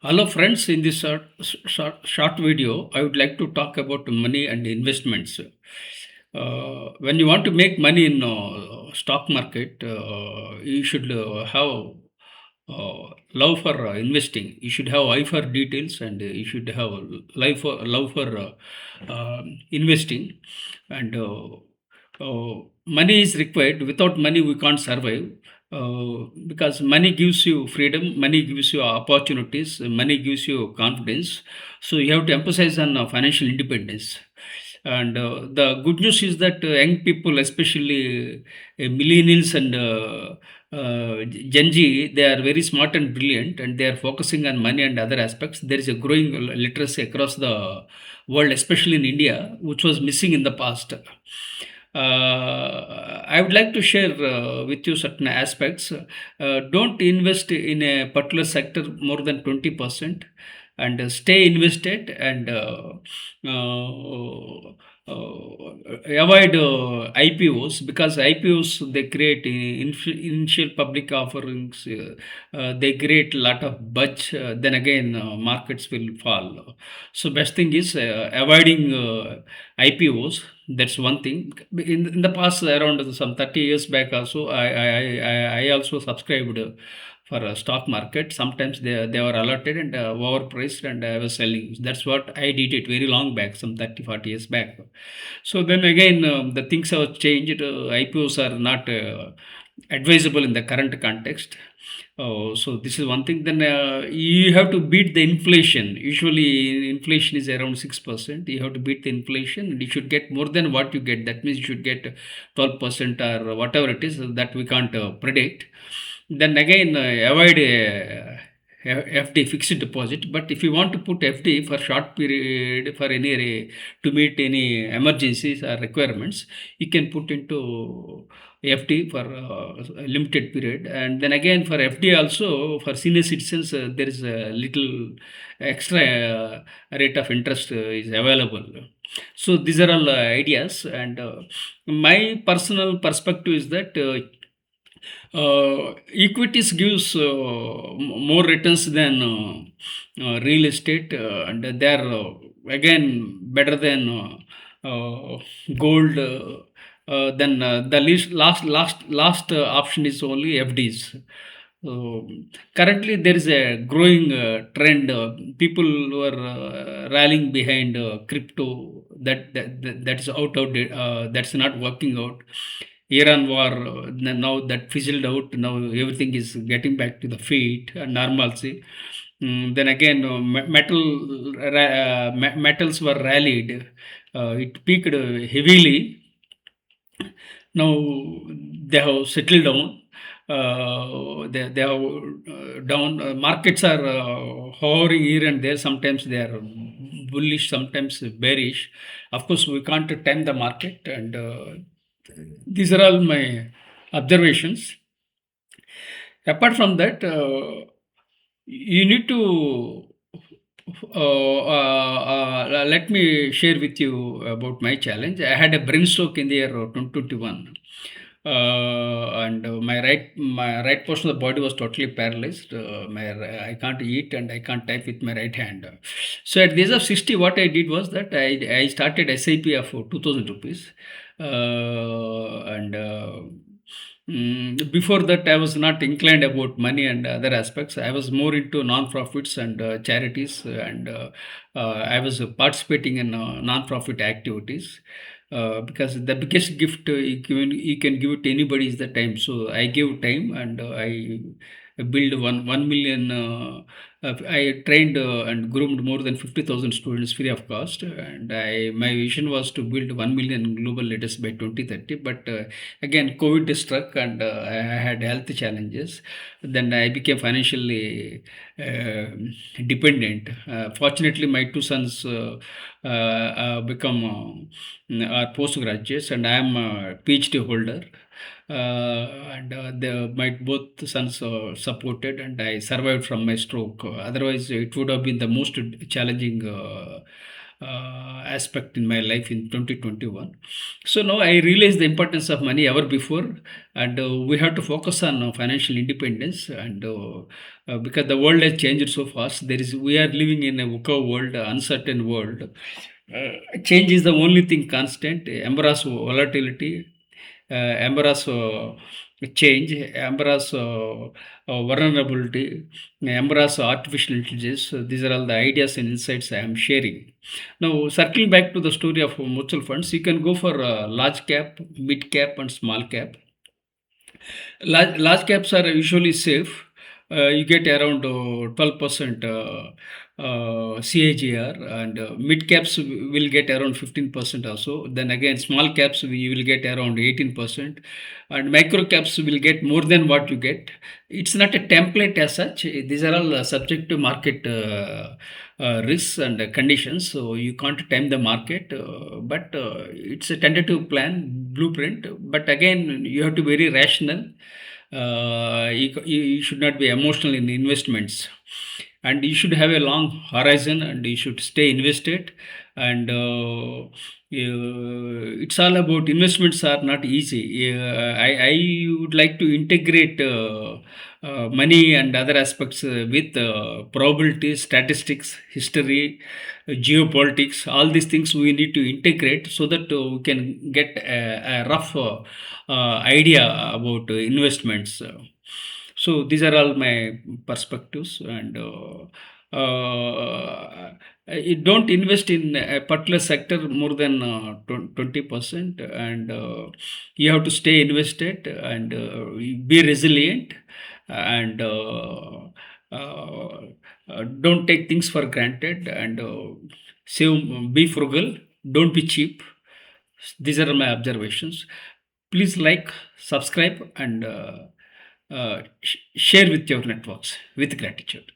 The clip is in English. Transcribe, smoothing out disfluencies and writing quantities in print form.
Hello, friends. In this short video, I would like to talk about money and investments. When you want to make money in stock market, you should have love for investing. You should have eye for details, and you should have love for investing. And money is required. Without money, we can't survive. Because money gives you freedom, money gives you opportunities, money gives you confidence. So you have to emphasize on financial independence. And the good news is that young people, especially millennials and Gen Z, they are very smart and brilliant, and they are focusing on money and other aspects. There is a growing literacy across the world, especially in India, which was missing in the past. I would like to share with you certain aspects. Don't invest in a particular sector more than 20%, and stay invested, and avoid IPOs, because IPOs, they create initial public offerings, they create a lot of buzz, then again markets will fall. So best thing is avoiding IPOs. That's one thing. In the past, around some 30 years back, also I also subscribed for a stock market. Sometimes they were allotted and overpriced, and I was selling. That's what I did it very long back, some 30 40 years back. So then again, the things have changed. IPOs are not advisable in the current context. So this is one thing. Then you have to beat the inflation. Usually, inflation is around 6%. You have to beat the inflation, and you should get more than what you get. That means you should get 12% or whatever it is that we can't predict. Then again, avoid FD, fixed deposit. But if you want to put FD for short period, for any to meet any emergencies or requirements, you can put into FD for a limited period. And then again, for FD also, for senior citizens, there is a little extra rate of interest is available. So these are all ideas, and my personal perspective is that equities gives more returns than real estate, and they are again better than gold. Then the last option is only FDs. So currently, there is a growing trend. People who are rallying behind crypto. That is outdated. That's not working out. Iran war, now that fizzled out. Now everything is getting back to the feet and normalcy. Then again, metals were rallied. It peaked heavily. Now they have settled down. They have down. Markets are hovering here and there. Sometimes they are bullish, sometimes bearish. Of course, we can't time the market, and these are all my observations. Apart from that, you need to let me share with you about my challenge. I had a brain stroke in the year 2021. And my right portion of the body was totally paralyzed. I can't eat and I can't type with my right hand. So at the age of 60, what I did was that I started SIP of 2,000 rupees. And Before that, I was not inclined about money and other aspects. I was more into non-profits and charities, and I was participating in non-profit activities. Because the biggest gift you can give it to anybody is the time. So I gave time, and I built 1 million. I trained and groomed more than 50,000 students free of cost, and my vision was to build 1 million global leaders by 2030. But again, COVID struck, and I had health challenges. Then I became financially dependent. Fortunately, my two sons become are postgraduates, and I am a PhD holder. And my both sons supported, and I survived from my stroke. Otherwise, it would have been the most challenging aspect in my life in 2021. So now I realize the importance of money ever before, and we have to focus on financial independence. And because the world has changed so fast, we are living in a VUCA world, uncertain world. Change is the only thing constant. Embrace volatility, embrace change, embrace vulnerability, embrace artificial intelligence. These are all the ideas and insights I am sharing. Now, circling back to the story of mutual funds, you can go for large cap, mid cap, and small cap. Large caps are usually safe. You get around 12% CAGR, and mid caps will get around 15% also. Then again, small caps we will get around 18%, and micro caps will get more than what you get. It's not a template as such. These are all subject to market risks and conditions. So you can't time the market, but it's a tentative plan, blueprint. But again, you have to be very rational. You should not be emotional in investments, and you should have a long horizon, and you should stay invested. And it's all about investments are not easy. I would like to integrate money and other aspects with probability, statistics, history, geopolitics. All these things we need to integrate so that we can get a rough idea about investments. So these are all my perspectives, and you don't invest in a particular sector more than 20%, and you have to stay invested, and be resilient, and don't take things for granted, and save, be frugal, don't be cheap. These are my observations. Please like, subscribe, and share with your networks with gratitude.